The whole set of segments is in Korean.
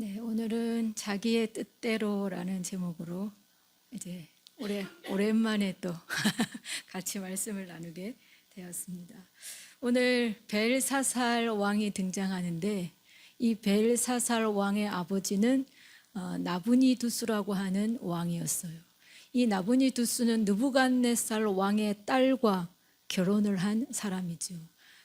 네, 오늘은 자기의 뜻대로라는 제목으로 이제 오랜만에 또 같이 말씀을 나누게 되었습니다. 오늘 벨사살 왕이 등장하는데 이 벨사살 왕의 아버지는 나부니두스라고 하는 왕이었어요. 이 나부니두스는 느부갓네살 왕의 딸과 결혼을 한 사람이죠.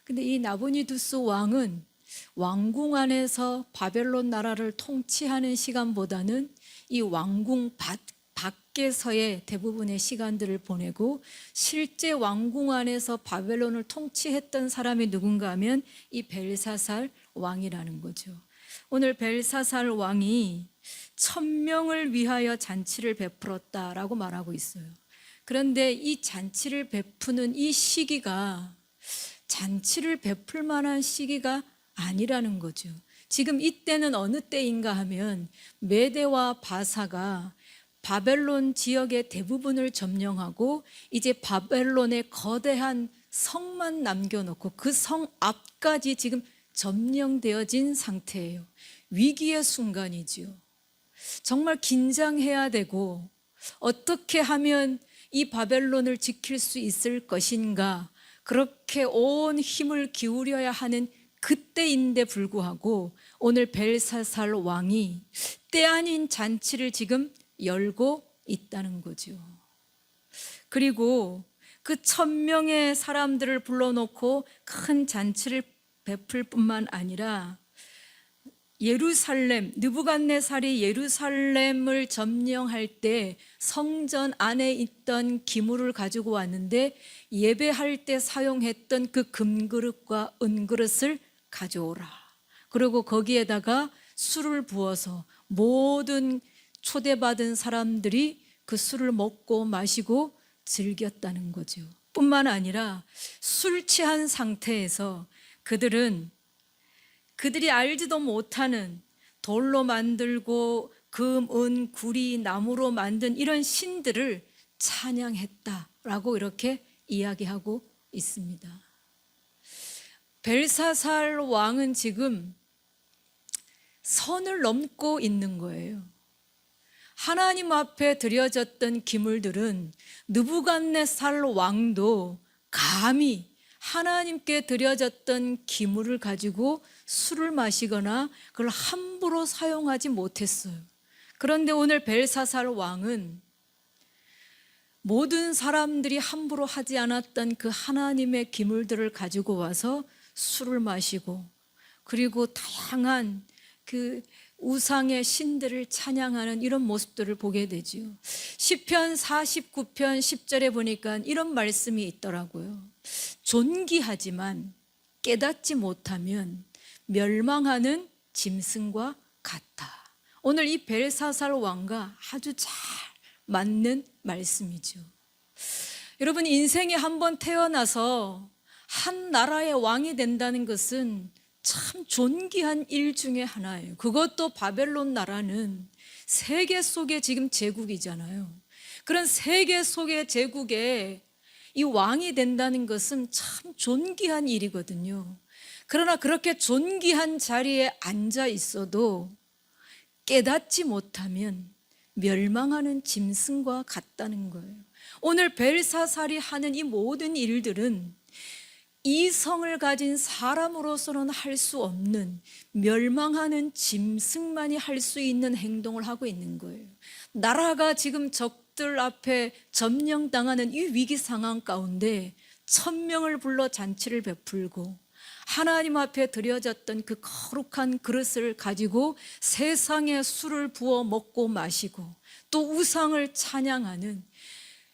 근데 이 나부니두스 왕은 왕궁 안에서 바벨론 나라를 통치하는 시간보다는 이 왕궁 밖에서의 대부분의 시간들을 보내고, 실제 왕궁 안에서 바벨론을 통치했던 사람이 누군가 하면 이 벨사살 왕이라는 거죠. 오늘 벨사살 왕이 1000명을 위하여 잔치를 베풀었다라고 말하고 있어요. 그런데 이 잔치를 베푸는 이 시기가 잔치를 베풀 만한 시기가 아니라는 거죠. 지금 이때는 어느 때인가 하면 메대와 바사가 바벨론 지역의 대부분을 점령하고 이제 바벨론의 거대한 성만 남겨놓고 그 성 앞까지 지금 점령되어진 상태예요. 위기의 순간이지요. 정말 긴장해야 되고, 어떻게 하면 이 바벨론을 지킬 수 있을 것인가, 그렇게 온 힘을 기울여야 하는 그때인데 불구하고 오늘 벨사살 왕이 때 아닌 잔치를 지금 열고 있다는 거죠. 그리고 그 1000명의 사람들을 불러놓고 큰 잔치를 베풀 뿐만 아니라 예루살렘, 느부갓네살이 예루살렘을 점령할 때 성전 안에 있던 기물을 가지고 왔는데, 예배할 때 사용했던 그 금그릇과 은그릇을 가져오라. 그리고 거기에다가 술을 부어서 모든 초대받은 사람들이 그 술을 먹고 마시고 즐겼다는 거죠. 뿐만 아니라 술 취한 상태에서 그들이 알지도 못하는 돌로 만들고 금, 은, 구리, 나무로 만든 이런 신들을 찬양했다라고 이렇게 이야기하고 있습니다. 벨사살 왕은 지금 선을 넘고 있는 거예요. 하나님 앞에 드려졌던 기물들은 느부갓네살 왕도 감히 하나님께 드려졌던 기물을 가지고 술을 마시거나 그걸 함부로 사용하지 못했어요. 그런데 오늘 벨사살 왕은 모든 사람들이 함부로 하지 않았던 그 하나님의 기물들을 가지고 와서 술을 마시고, 그리고 다양한 그 우상의 신들을 찬양하는 이런 모습들을 보게 되지요. 시편 49편 10절에 보니까 이런 말씀이 있더라고요. 존귀하지만 깨닫지 못하면 멸망하는 짐승과 같다. 오늘 이 벨사살 왕과 아주 잘 맞는 말씀이죠. 여러분, 인생에 한번 태어나서 한 나라의 왕이 된다는 것은 참 존귀한 일 중에 하나예요. 그것도 바벨론 나라는 세계 속의 지금 제국이잖아요. 그런 세계 속의 제국에 이 왕이 된다는 것은 참 존귀한 일이거든요. 그러나 그렇게 존귀한 자리에 앉아 있어도 깨닫지 못하면 멸망하는 짐승과 같다는 거예요. 오늘 벨사살이 하는 이 모든 일들은 이성을 가진 사람으로서는 할 수 없는, 멸망하는 짐승만이 할 수 있는 행동을 하고 있는 거예요. 나라가 지금 적들 앞에 점령당하는 이 위기 상황 가운데 1000명을 불러 잔치를 베풀고 하나님 앞에 드려졌던 그 거룩한 그릇을 가지고 세상에 술을 부어 먹고 마시고 또 우상을 찬양하는,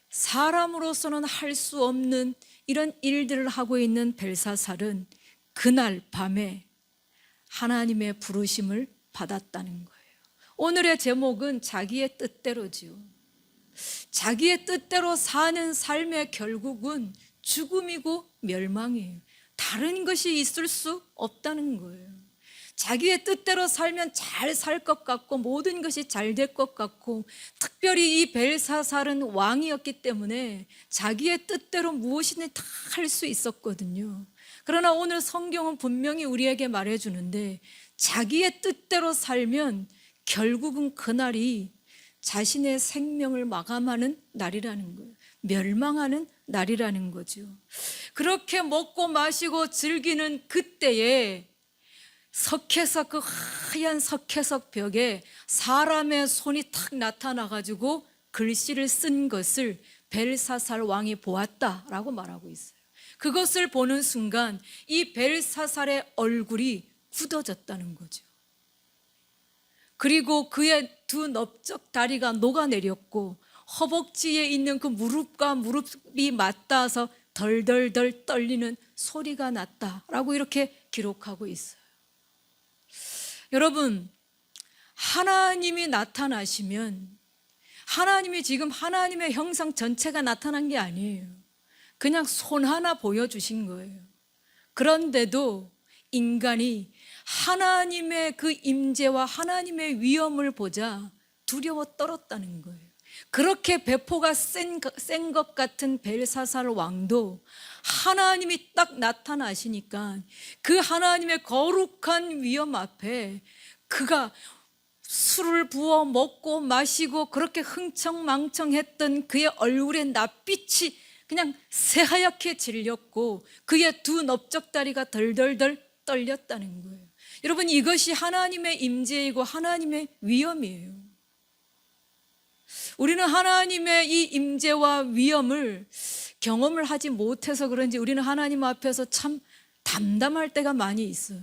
사람으로서는 할 수 없는 이런 일들을 하고 있는 벨사살은 그날 밤에 하나님의 부르심을 받았다는 거예요. 오늘의 제목은 자기의 뜻대로지요. 자기의 뜻대로 사는 삶의 결국은 죽음이고 멸망이에요. 다른 것이 있을 수 없다는 거예요. 자기의 뜻대로 살면 잘 살 것 같고 모든 것이 잘 될 것 같고, 특별히 이 벨사살은 왕이었기 때문에 자기의 뜻대로 무엇이든 다 할 수 있었거든요. 그러나 오늘 성경은 분명히 우리에게 말해주는데 자기의 뜻대로 살면 결국은 그날이 자신의 생명을 마감하는 날이라는 거예요. 멸망하는 날이라는 거죠. 그렇게 먹고 마시고 즐기는 그때에 석회석, 그 하얀 석회석 벽에 사람의 손이 탁 나타나가지고 글씨를 쓴 것을 벨사살 왕이 보았다라고 말하고 있어요. 그것을 보는 순간 이 벨사살의 얼굴이 굳어졌다는 거죠. 그리고 그의 두 넓적 다리가 녹아내렸고 허벅지에 있는 그 무릎과 무릎이 맞닿아서 덜덜덜 떨리는 소리가 났다라고 이렇게 기록하고 있어요. 여러분, 하나님이 나타나시면 하나님이 지금 하나님의 형상 전체가 나타난 게 아니에요. 그냥 손 하나 보여주신 거예요. 그런데도 인간이 하나님의 그 임재와 하나님의 위엄을 보자 두려워 떨었다는 거예요. 그렇게 배포가 센 것 같은 벨사살 왕도 하나님이 딱 나타나시니까 그 하나님의 거룩한 위엄 앞에 그가 술을 부어 먹고 마시고 그렇게 흥청망청했던 그의 얼굴에 낯빛이 그냥 새하얗게 질렸고 그의 두 넓적다리가 덜덜덜 떨렸다는 거예요. 여러분, 이것이 하나님의 임재이고 하나님의 위엄이에요. 우리는 하나님의 이 임재와 위엄을 경험을 하지 못해서 그런지 우리는 하나님 앞에서 참 담담할 때가 많이 있어요.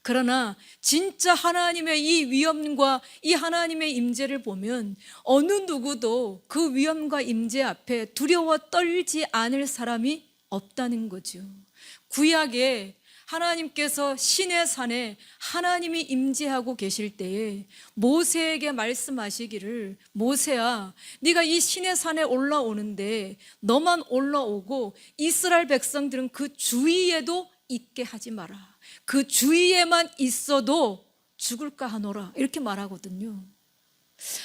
그러나 진짜 하나님의 이 위엄과 이 하나님의 임재를 보면 어느 누구도 그 위엄과 임재 앞에 두려워 떨지 않을 사람이 없다는 거죠. 구약에 하나님께서 시내 산에 하나님이 임재하고 계실 때에 모세에게 말씀하시기를, 모세야, 네가 이 시내 산에 올라오는데 너만 올라오고 이스라엘 백성들은 그 주위에도 있게 하지 마라. 그 주위에만 있어도 죽을까 하노라, 이렇게 말하거든요.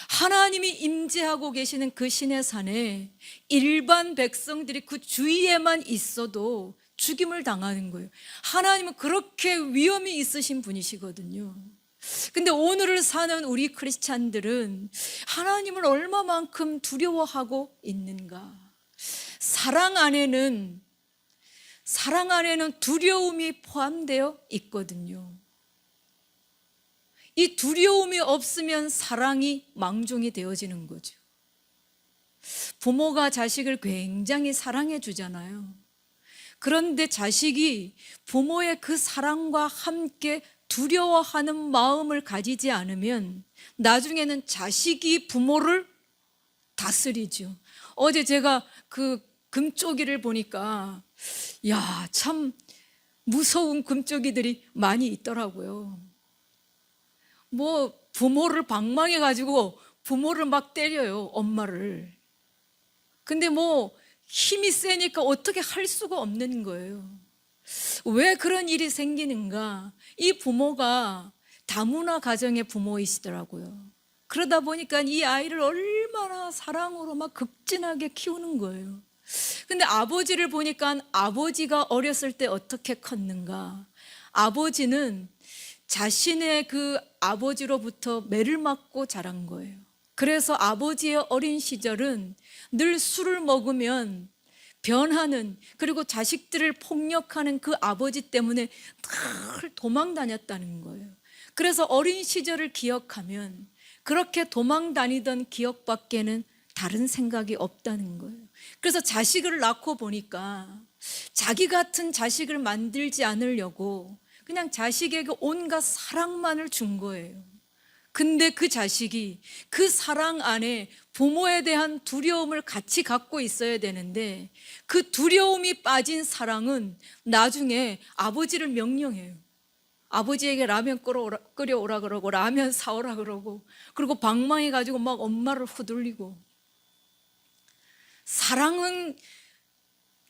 하나님이 임재하고 계시는 그 시내 산에 일반 백성들이 그 주위에만 있어도 죽임을 당하는 거예요. 하나님은 그렇게 위엄이 있으신 분이시거든요. 근데 오늘을 사는 우리 크리스찬들은 하나님을 얼마만큼 두려워하고 있는가? 사랑 안에는 두려움이 포함되어 있거든요. 이 두려움이 없으면 사랑이 망종이 되어지는 거죠. 부모가 자식을 굉장히 사랑해 주잖아요. 그런데 자식이 부모의 그 사랑과 함께 두려워하는 마음을 가지지 않으면 나중에는 자식이 부모를 다스리죠. 어제 제가 그 금쪽이를 보니까 야, 참 무서운 금쪽이들이 많이 있더라고요. 뭐 부모를 방망해 가지고 부모를 막 때려요, 엄마를. 근데 뭐 힘이 세니까 어떻게 할 수가 없는 거예요. 왜 그런 일이 생기는가? 이 부모가 다문화 가정의 부모이시더라고요. 그러다 보니까 이 아이를 얼마나 사랑으로 막 극진하게 키우는 거예요. 근데 아버지를 보니까 아버지가 어렸을 때 어떻게 컸는가? 아버지는 자신의 그 아버지로부터 매를 맞고 자란 거예요. 그래서 아버지의 어린 시절은 늘 술을 먹으면 변하는, 그리고 자식들을 폭력하는 그 아버지 때문에 늘 도망 다녔다는 거예요. 그래서 어린 시절을 기억하면 그렇게 도망 다니던 기억밖에는 다른 생각이 없다는 거예요. 그래서 자식을 낳고 보니까 자기 같은 자식을 만들지 않으려고 그냥 자식에게 온갖 사랑만을 준 거예요. 근데 그 자식이 그 사랑 안에 부모에 대한 두려움을 같이 갖고 있어야 되는데 그 두려움이 빠진 사랑은 나중에 아버지를 명령해요. 아버지에게 라면 끓여오라 그러고 라면 사오라 그러고, 그리고 방망이 가지고 막 엄마를 후들리고. 사랑은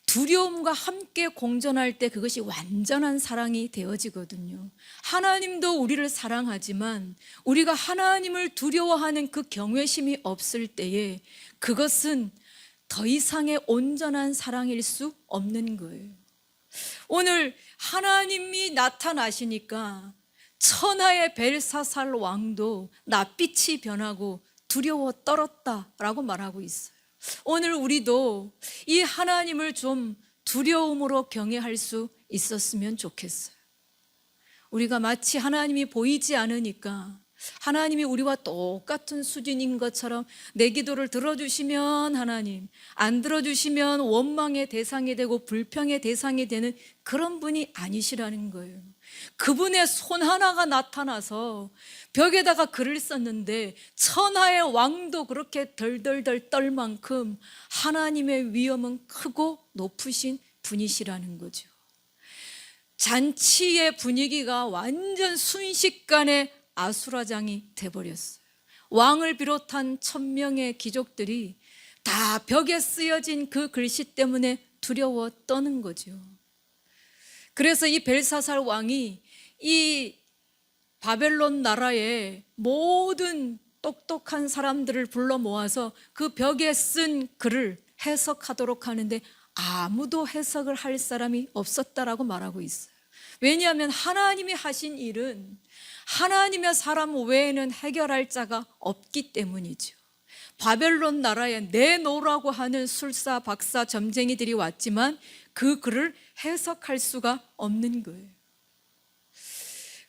두려움과 함께 공존할 때 그것이 완전한 사랑이 되어지거든요. 하나님도 우리를 사랑하지만 우리가 하나님을 두려워하는 그 경외심이 없을 때에 그것은 더 이상의 온전한 사랑일 수 없는 거예요. 오늘 하나님이 나타나시니까 천하의 벨사살 왕도 낯빛이 변하고 두려워 떨었다라고 말하고 있어요. 오늘 우리도 이 하나님을 좀 두려움으로 경외할 수 있었으면 좋겠어요. 우리가 마치 하나님이 보이지 않으니까 하나님이 우리와 똑같은 수준인 것처럼 내 기도를 들어주시면 하나님, 안 들어주시면 원망의 대상이 되고 불평의 대상이 되는 그런 분이 아니시라는 거예요. 그분의 손 하나가 나타나서 벽에다가 글을 썼는데 천하의 왕도 그렇게 덜덜덜 떨 만큼 하나님의 위엄은 크고 높으신 분이시라는 거죠. 잔치의 분위기가 완전 순식간에 아수라장이 돼버렸어요. 왕을 비롯한 1000명의 귀족들이 다 벽에 쓰여진 그 글씨 때문에 두려워 떠는 거죠. 그래서 이 벨사살 왕이 이 바벨론 나라의 모든 똑똑한 사람들을 불러 모아서 그 벽에 쓴 글을 해석하도록 하는데 아무도 해석을 할 사람이 없었다라고 말하고 있어요. 왜냐하면 하나님이 하신 일은 하나님의 사람 외에는 해결할 자가 없기 때문이죠. 바벨론 나라에 내놓으라고 하는 술사, 박사, 점쟁이들이 왔지만 그 글을 해석할 수가 없는 거예요.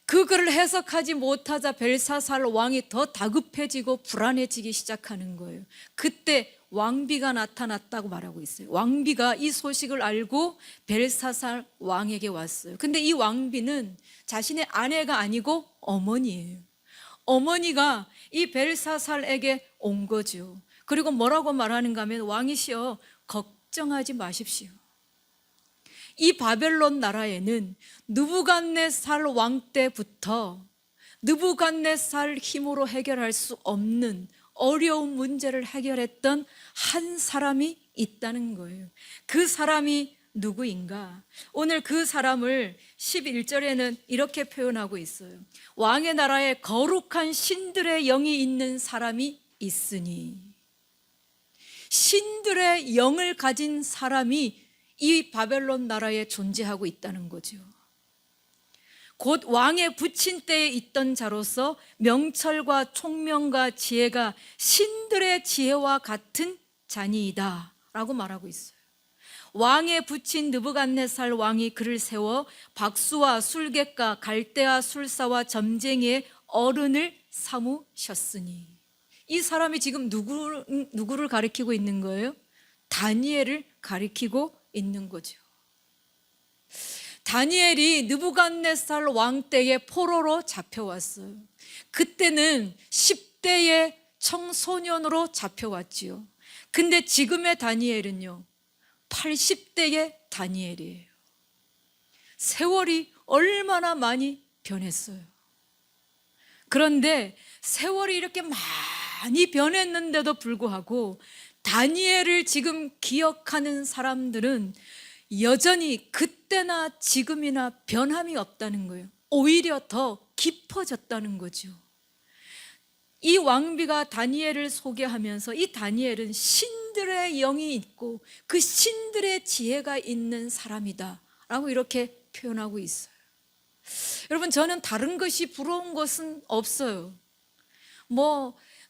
그 글을 해석하지 못하자 벨사살 왕이 더 다급해지고 불안해지기 시작하는 거예요. 그때 왕비가 나타났다고 말하고 있어요. 왕비가 이 소식을 알고 벨사살 왕에게 왔어요. 근데 이 왕비는 자신의 아내가 아니고 어머니예요. 어머니가 이 벨사살에게 온 거죠. 그리고 뭐라고 말하는가 하면 왕이시여 걱정하지 마십시오. 이 바벨론 나라에는 느부갓네살 왕 때부터 느부갓네살 힘으로 해결할 수 없는 어려운 문제를 해결했던 한 사람이 있다는 거예요. 그 사람이 누구인가? 오늘 그 사람을 11절에는 이렇게 표현하고 있어요. 왕의 나라에 거룩한 신들의 영이 있는 사람이 있으니, 신들의 영을 가진 사람이 이 바벨론 나라에 존재하고 있다는 거죠. 곧 왕의 부친 때에 있던 자로서 명철과 총명과 지혜가 신들의 지혜와 같은 자니이다 라고 말하고 있어요. 왕의 부친 느부갓네살 왕이 그를 세워 박수와 술객과 갈대아 술사와 점쟁이의 어른을 삼으셨으니, 이 사람이 지금 누구를 가리키고 있는 거예요? 다니엘을 가리키고 있는 거죠. 다니엘이 느부갓네살 왕 때에 포로로 잡혀왔어요. 그때는 10대의 청소년으로 잡혀왔지요. 근데 지금의 다니엘은요 80대의 다니엘이에요. 세월이 얼마나 많이 변했어요. 그런데 세월이 이렇게 많이 변했는데도 불구하고 다니엘을 지금 기억하는 사람들은 여전히 그때나 지금이나 변함이 없다는 거예요. 오히려 더 깊어졌다는 거죠. 이 왕비가 다니엘을 소개하면서 이 다니엘은 신들의 영이 있고 그 신들의 지혜가 있는 사람이다 라고 이렇게 표현하고 있어요. 여러분, 저는 다른 것이 부러운 것은 없어요.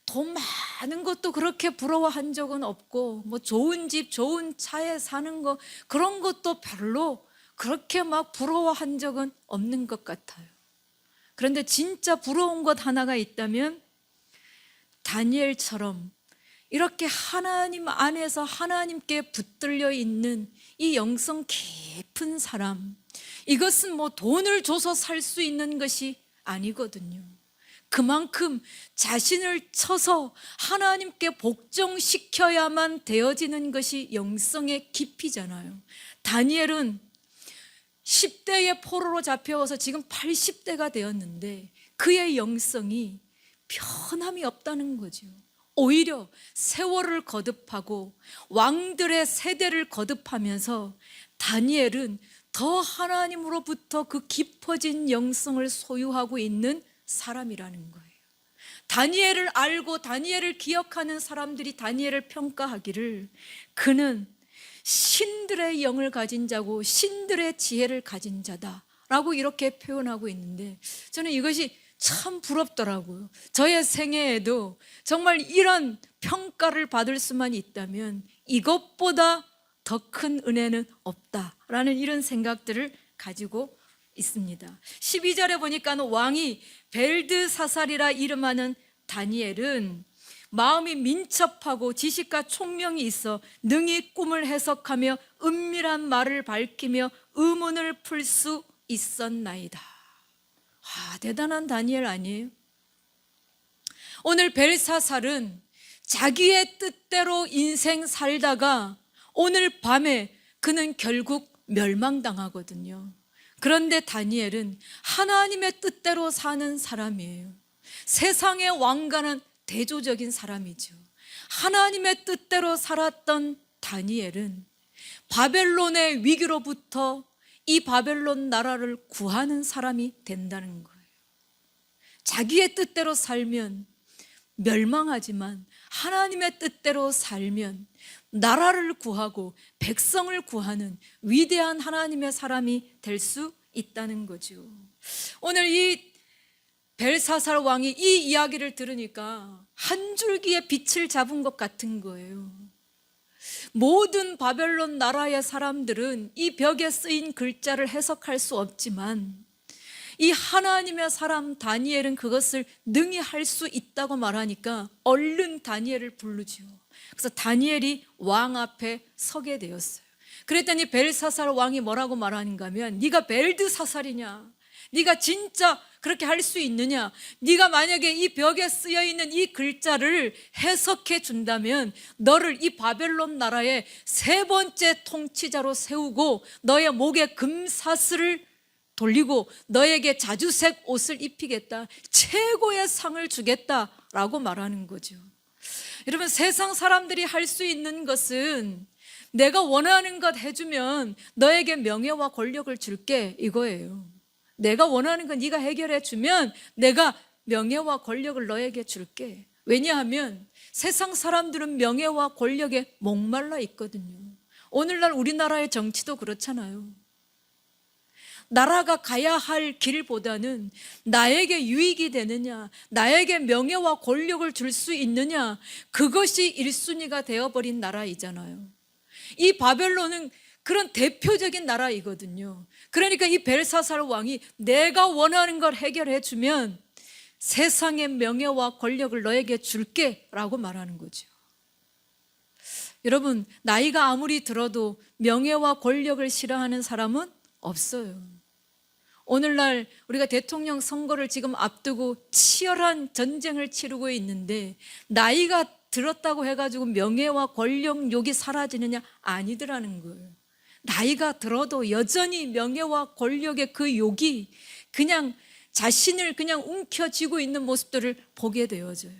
돈 많은 것도 그렇게 부러워한 적은 없고, 좋은 집, 좋은 차에 사는 거, 그런 것도 별로 그렇게 막 부러워한 적은 없는 것 같아요. 그런데 진짜 부러운 것 하나가 있다면 다니엘처럼 이렇게 하나님 안에서 하나님께 붙들려 있는 이 영성 깊은 사람, 이것은 돈을 줘서 살 수 있는 것이 아니거든요. 그만큼 자신을 쳐서 하나님께 복종시켜야만 되어지는 것이 영성의 깊이잖아요. 다니엘은 10대의 포로로 잡혀와서 지금 80대가 되었는데 그의 영성이 변함이 없다는 거죠. 오히려 세월을 거듭하고 왕들의 세대를 거듭하면서 다니엘은 더 하나님으로부터 그 깊어진 영성을 소유하고 있는 사람이라는 거예요. 다니엘을 알고 다니엘을 기억하는 사람들이 다니엘을 평가하기를 그는 신들의 영을 가진 자고 신들의 지혜를 가진 자다 라고 이렇게 표현하고 있는데 저는 이것이 참 부럽더라고요. 저의 생애에도 정말 이런 평가를 받을 수만 있다면 이것보다 더 큰 은혜는 없다라는 이런 생각들을 가지고 있습니다. 12절에 보니까 왕이 벨드사살이라 이름하는 다니엘은 마음이 민첩하고 지식과 총명이 있어 능히 꿈을 해석하며 은밀한 말을 밝히며 의문을 풀 수 있었나이다. 대단한 다니엘 아니에요? 오늘 벨사살은 자기의 뜻대로 인생 살다가 오늘 밤에 그는 결국 멸망당하거든요. 그런데 다니엘은 하나님의 뜻대로 사는 사람이에요. 세상의 왕과는 대조적인 사람이죠. 하나님의 뜻대로 살았던 다니엘은 바벨론의 위기로부터 이 바벨론 나라를 구하는 사람이 된다는 거예요. 자기의 뜻대로 살면 멸망하지만 하나님의 뜻대로 살면 나라를 구하고 백성을 구하는 위대한 하나님의 사람이 될 수 있다는 거죠. 오늘 이 벨사살 왕이 이 이야기를 들으니까 한 줄기의 빛을 잡은 것 같은 거예요. 모든 바벨론 나라의 사람들은 이 벽에 쓰인 글자를 해석할 수 없지만 이 하나님의 사람 다니엘은 그것을 능히 할 수 있다고 말하니까 얼른 다니엘을 부르죠. 그래서 다니엘이 왕 앞에 서게 되었어요. 그랬더니 벨사살 왕이 뭐라고 말하는가 하면 네가 벨드사살이냐? 네가 진짜 그렇게 할 수 있느냐? 네가 만약에 이 벽에 쓰여 있는 이 글자를 해석해 준다면 너를 이 바벨론 나라의 세 번째 통치자로 세우고 너의 목에 금사슬을 돌리고 너에게 자주색 옷을 입히겠다, 최고의 상을 주겠다라고 말하는 거죠. 여러분, 세상 사람들이 할 수 있는 것은 내가 원하는 것 해주면 너에게 명예와 권력을 줄게, 이거예요. 내가 원하는 건 네가 해결해 주면 내가 명예와 권력을 너에게 줄게. 왜냐하면 세상 사람들은 명예와 권력에 목말라 있거든요. 오늘날 우리나라의 정치도 그렇잖아요. 나라가 가야 할 길보다는 나에게 유익이 되느냐, 나에게 명예와 권력을 줄 수 있느냐, 그것이 1순위가 되어버린 나라이잖아요. 이 바벨론은 그런 대표적인 나라이거든요. 그러니까 이 벨사살 왕이 내가 원하는 걸 해결해 주면 세상의 명예와 권력을 너에게 줄게 라고 말하는 거죠. 여러분, 나이가 아무리 들어도 명예와 권력을 싫어하는 사람은 없어요. 오늘날 우리가 대통령 선거를 지금 앞두고 치열한 전쟁을 치르고 있는데 나이가 들었다고 해가지고 명예와 권력욕이 사라지느냐? 아니더라는 거예요. 나이가 들어도 여전히 명예와 권력의 그 욕이 그냥 자신을 그냥 움켜쥐고 있는 모습들을 보게 되어져요.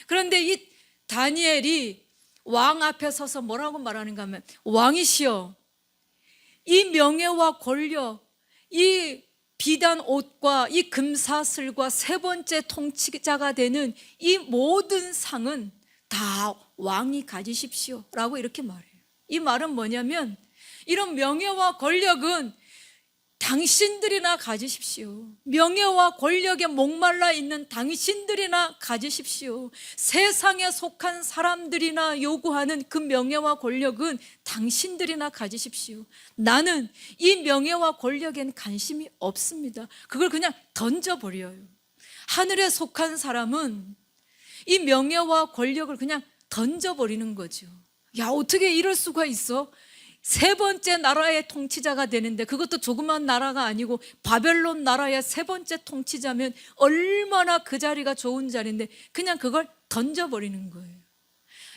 그런데 이 다니엘이 왕 앞에 서서 뭐라고 말하는가 하면, 왕이시여, 이 명예와 권력, 이 비단 옷과 이 금사슬과 세 번째 통치자가 되는 이 모든 상은 다 왕이 가지십시오 라고 이렇게 말해요. 이 말은 뭐냐면 이런 명예와 권력은 당신들이나 가지십시오. 명예와 권력에 목말라 있는 당신들이나 가지십시오. 세상에 속한 사람들이나 요구하는 그 명예와 권력은 당신들이나 가지십시오. 나는 이 명예와 권력엔 관심이 없습니다. 그걸 그냥 던져버려요. 하늘에 속한 사람은 이 명예와 권력을 그냥 던져버리는 거죠. 야, 어떻게 이럴 수가 있어? 세 번째 나라의 통치자가 되는데, 그것도 조그만 나라가 아니고 바벨론 나라의 세 번째 통치자면 얼마나 그 자리가 좋은 자리인데 그냥 그걸 던져버리는 거예요.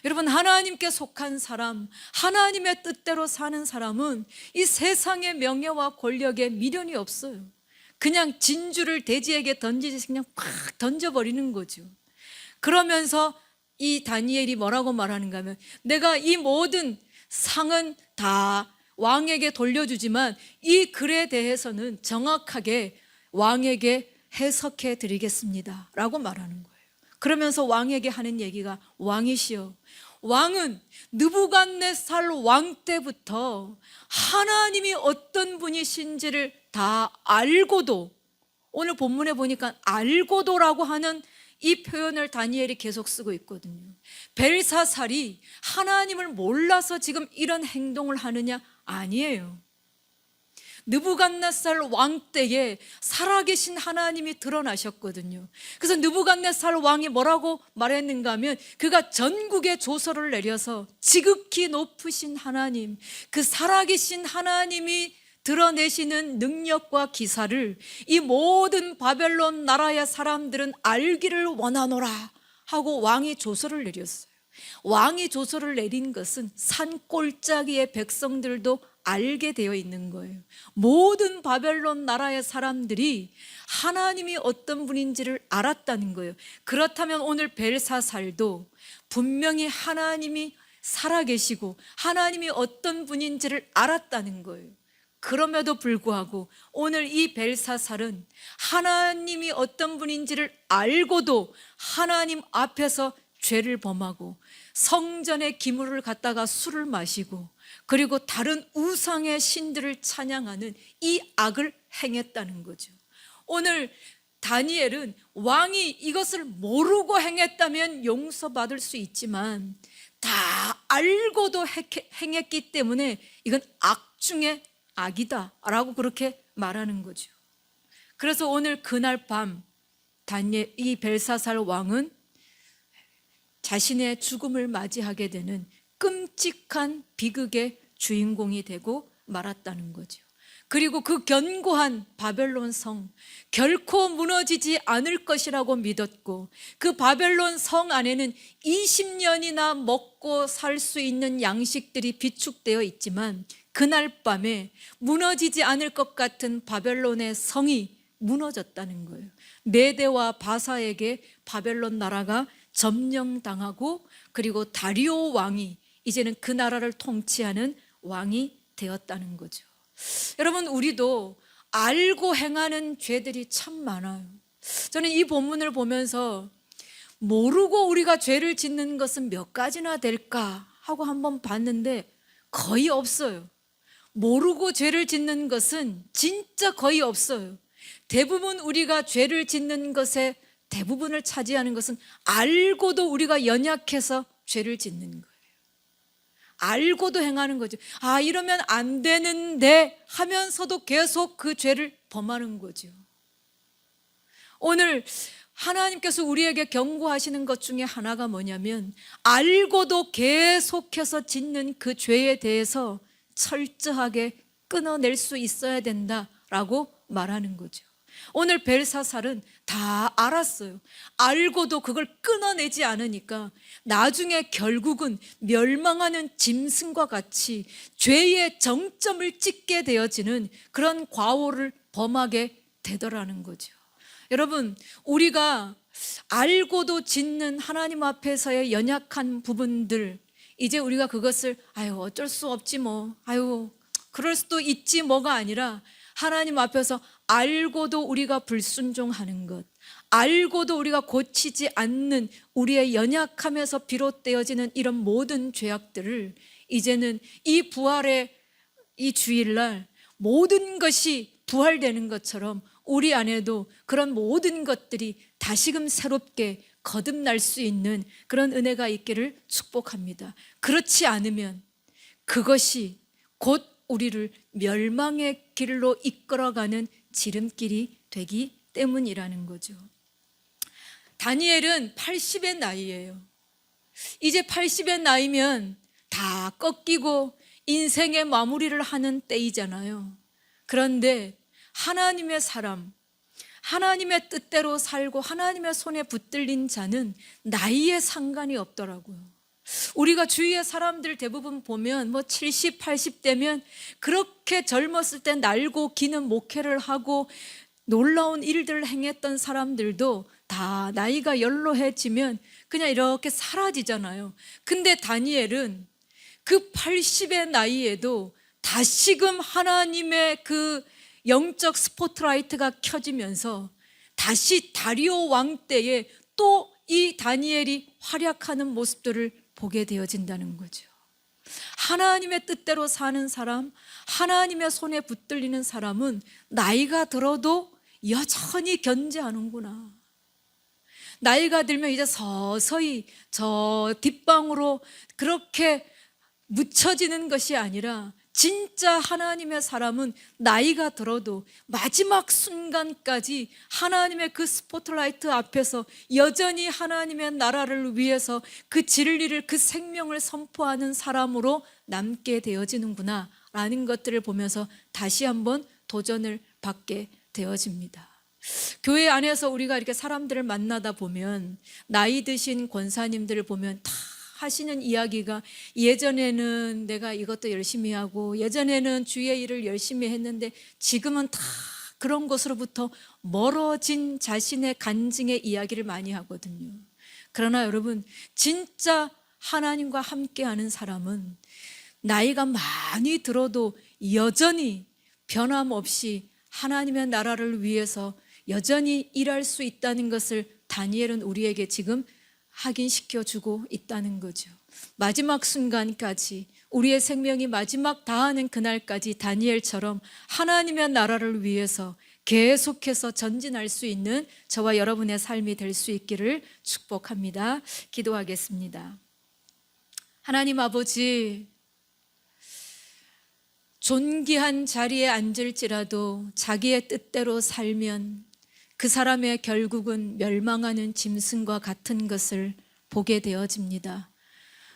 여러분, 하나님께 속한 사람, 하나님의 뜻대로 사는 사람은 이 세상의 명예와 권력에 미련이 없어요. 그냥 진주를 돼지에게 던지듯이 그냥 팍 던져버리는 거죠. 그러면서 이 다니엘이 뭐라고 말하는가 하면, 내가 이 모든 상은 다 왕에게 돌려주지만 이 글에 대해서는 정확하게 왕에게 해석해 드리겠습니다 라고 말하는 거예요. 그러면서 왕에게 하는 얘기가, 왕이시여, 왕은 느부갓네살 왕 때부터 하나님이 어떤 분이신지를 다 알고도, 오늘 본문에 보니까 알고도라고 하는 이 표현을 다니엘이 계속 쓰고 있거든요. 벨사살이 하나님을 몰라서 지금 이런 행동을 하느냐? 아니에요. 느부갓네살 왕 때에 살아계신 하나님이 드러나셨거든요. 그래서 느부갓네살 왕이 뭐라고 말했는가 하면, 그가 전국에 조서를 내려서 지극히 높으신 하나님, 그 살아계신 하나님이 드러내시는 능력과 기사를 이 모든 바벨론 나라의 사람들은 알기를 원하노라 하고 왕이 조서를 내렸어요. 왕이 조서를 내린 것은 산골짜기의 백성들도 알게 되어 있는 거예요. 모든 바벨론 나라의 사람들이 하나님이 어떤 분인지를 알았다는 거예요. 그렇다면 오늘 벨사살도 분명히 하나님이 살아계시고 하나님이 어떤 분인지를 알았다는 거예요. 그럼에도 불구하고 오늘 이 벨사살은 하나님이 어떤 분인지를 알고도 하나님 앞에서 죄를 범하고 성전의 기물을 갖다가 술을 마시고 그리고 다른 우상의 신들을 찬양하는 이 악을 행했다는 거죠. 오늘 다니엘은 왕이 이것을 모르고 행했다면 용서받을 수 있지만 다 알고도 행했기 때문에 이건 악 중에 악이다 라고 그렇게 말하는 거죠. 그래서 오늘 그날 밤 이 벨사살 왕은 자신의 죽음을 맞이하게 되는 끔찍한 비극의 주인공이 되고 말았다는 거죠. 그리고 그 견고한 바벨론 성, 결코 무너지지 않을 것이라고 믿었고, 그 바벨론 성 안에는 20년이나 먹고 살 수 있는 양식들이 비축되어 있지만 그날 밤에 무너지지 않을 것 같은 바벨론의 성이 무너졌다는 거예요. 메대와 바사에게 바벨론 나라가 점령당하고, 그리고 다리오 왕이 이제는 그 나라를 통치하는 왕이 되었다는 거죠. 여러분, 우리도 알고 행하는 죄들이 참 많아요. 저는 이 본문을 보면서 모르고 우리가 죄를 짓는 것은 몇 가지나 될까 하고 한번 봤는데 거의 없어요. 모르고 죄를 짓는 것은 진짜 거의 없어요. 대부분 우리가 죄를 짓는 것의 대부분을 차지하는 것은 알고도 우리가 연약해서 죄를 짓는 거예요. 알고도 행하는 거죠. 아, 이러면 안 되는데 하면서도 계속 그 죄를 범하는 거죠. 오늘 하나님께서 우리에게 경고하시는 것 중에 하나가 뭐냐면, 알고도 계속해서 짓는 그 죄에 대해서 철저하게 끊어낼 수 있어야 된다라고 말하는 거죠. 오늘 벨사살은 다 알았어요. 알고도 그걸 끊어내지 않으니까 나중에 결국은 멸망하는 짐승과 같이 죄의 정점을 찍게 되어지는 그런 과오를 범하게 되더라는 거죠. 여러분, 우리가 알고도 짓는 하나님 앞에서의 연약한 부분들, 이제 우리가 그것을 어쩔 수 없지 뭐, 그럴 수도 있지 뭐가 아니라, 하나님 앞에서 알고도 우리가 불순종하는 것, 알고도 우리가 고치지 않는 우리의 연약함에서 비롯되어지는 이런 모든 죄악들을 이제는 이 부활의 이 주일날 모든 것이 부활되는 것처럼 우리 안에도 그런 모든 것들이 다시금 새롭게 거듭날 수 있는 그런 은혜가 있기를 축복합니다. 그렇지 않으면 그것이 곧 우리를 멸망의 길로 이끌어가는 지름길이 되기 때문이라는 거죠. 다니엘은 80의 나이예요. 이제 80의 나이면 다 꺾이고 인생의 마무리를 하는 때이잖아요. 그런데 하나님의 사람, 하나님의 뜻대로 살고 하나님의 손에 붙들린 자는 나이에 상관이 없더라고요. 우리가 주위의 사람들 대부분 보면 70, 80대면 그렇게 젊었을 때 날고 기는 목회를 하고 놀라운 일들을 행했던 사람들도 다 나이가 연로해지면 그냥 이렇게 사라지잖아요. 근데 다니엘은 그 80의 나이에도 다시금 하나님의 그 영적 스포트라이트가 켜지면서 다시 다리오 왕 때에 또 이 다니엘이 활약하는 모습들을 보게 되어진다는 거죠. 하나님의 뜻대로 사는 사람, 하나님의 손에 붙들리는 사람은 나이가 들어도 여전히 견제하는구나. 나이가 들면 이제 서서히 저 뒷방으로 그렇게 묻혀지는 것이 아니라 진짜 하나님의 사람은 나이가 들어도 마지막 순간까지 하나님의 그 스포트라이트 앞에서 여전히 하나님의 나라를 위해서 그 진리를, 그 생명을 선포하는 사람으로 남게 되어지는구나 라는 것들을 보면서 다시 한번 도전을 받게 되어집니다. 교회 안에서 우리가 이렇게 사람들을 만나다 보면 나이 드신 권사님들을 보면 다 하시는 이야기가 예전에는 내가 이것도 열심히 하고 예전에는 주의 일을 열심히 했는데 지금은 다 그런 것으로부터 멀어진 자신의 간증의 이야기를 많이 하거든요. 그러나 여러분, 진짜 하나님과 함께하는 사람은 나이가 많이 들어도 여전히 변함없이 하나님의 나라를 위해서 여전히 일할 수 있다는 것을 다니엘은 우리에게 지금 확인시켜주고 있다는 거죠. 마지막 순간까지, 우리의 생명이 마지막 다하는 그날까지 다니엘처럼 하나님의 나라를 위해서 계속해서 전진할 수 있는 저와 여러분의 삶이 될 수 있기를 축복합니다. 기도하겠습니다. 하나님 아버지, 존귀한 자리에 앉을지라도 자기의 뜻대로 살면 그 사람의 결국은 멸망하는 짐승과 같은 것을 보게 되어집니다.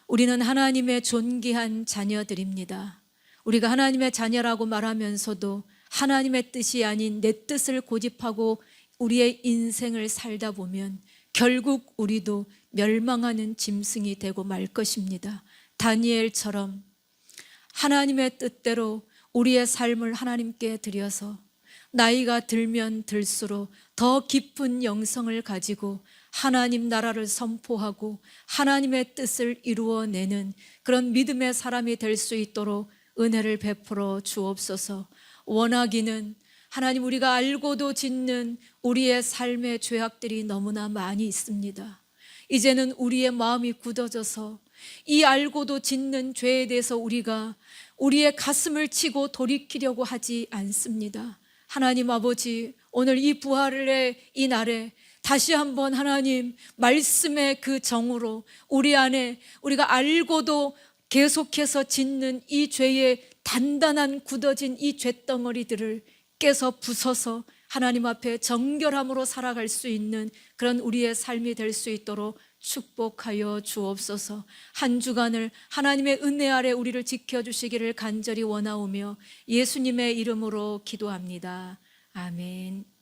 우리는 하나님의 존귀한 자녀들입니다. 우리가 하나님의 자녀라고 말하면서도 하나님의 뜻이 아닌 내 뜻을 고집하고 우리의 인생을 살다 보면 결국 우리도 멸망하는 짐승이 되고 말 것입니다. 다니엘처럼 하나님의 뜻대로 우리의 삶을 하나님께 드려서 나이가 들면 들수록 더 깊은 영성을 가지고 하나님 나라를 선포하고 하나님의 뜻을 이루어내는 그런 믿음의 사람이 될 수 있도록 은혜를 베풀어 주옵소서. 원하기는 하나님, 우리가 알고도 짓는 우리의 삶의 죄악들이 너무나 많이 있습니다. 이제는 우리의 마음이 굳어져서 이 알고도 짓는 죄에 대해서 우리가 우리의 가슴을 치고 돌이키려고 하지 않습니다. 하나님 아버지, 오늘 이 부활의 이 날에 다시 한번 하나님 말씀의 그 정으로 우리 안에 우리가 알고도 계속해서 짓는 이 죄의 단단한 굳어진 이 죄덩어리들을 깨서 부숴서 하나님 앞에 정결함으로 살아갈 수 있는 그런 우리의 삶이 될 수 있도록 축복하여 주옵소서. 한 주간을 하나님의 은혜 아래 우리를 지켜주시기를 간절히 원하오며 예수님의 이름으로 기도합니다. 아멘.